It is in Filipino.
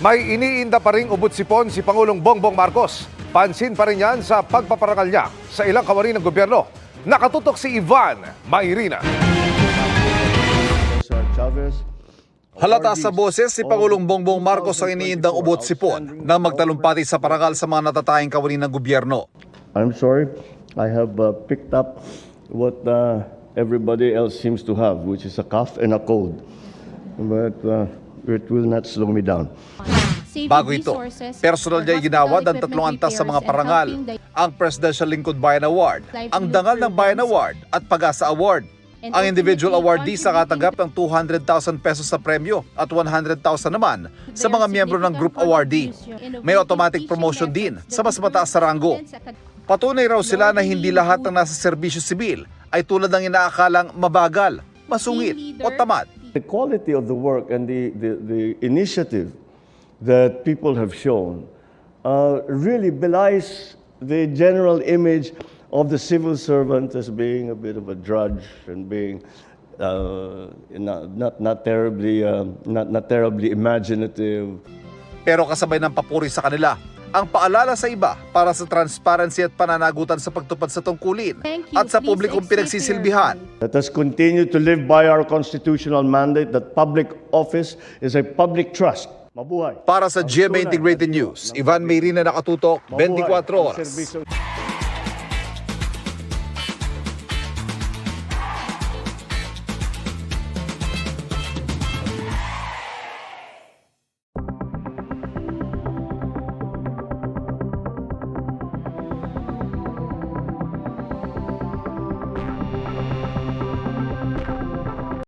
May iniinda pa ring ubot-sipon si Pangulong Bongbong Marcos. Pansin pa rin yan sa pagpaparangal niya sa ilang kawani ng gobyerno. Nakatutok si Ivan Mayrina. Halata sa boses si Pangulong Bongbong Marcos ang iniindang ubot-sipon nang magtalumpati sa parangal sa mga natatayang kawani ng gobyerno. I'm sorry, I have picked up what everybody else seems to have, which is a cough and a cold. But it will not slow me down. Bago ito, personal niya ginawad ang 3 antas sa mga parangal, ang Presidential Lingkod Bayan Award, ang Dangal ng Bayan Award at Pag-asa Award. Ang individual awardees nakatanggap ng 200,000 pesos sa premyo at 100,000 naman sa mga miyembro ng group awardee. May automatic promotion din sa mas mataas na ranggo. Patunay raw sila na hindi lahat ng nasa serbisyo sibil ay tulad ng inaakalang mabagal, masungit o tamad. The quality of the work and the initiative that people have shown really belies the general image of the civil servant as being a bit of a drudge and being not terribly imaginative. Pero kasabay ng papuri sa kanila, ang paalala sa iba para sa transparency at pananagutan sa pagtupad sa tungkulin at sa publikong pinagsisilbihan. Let us continue to live by our constitutional mandate that public office is a public trust. Mabuhay. Para sa GMA Integrated News, Ivan Mayrina, nakatutok, 24 oras.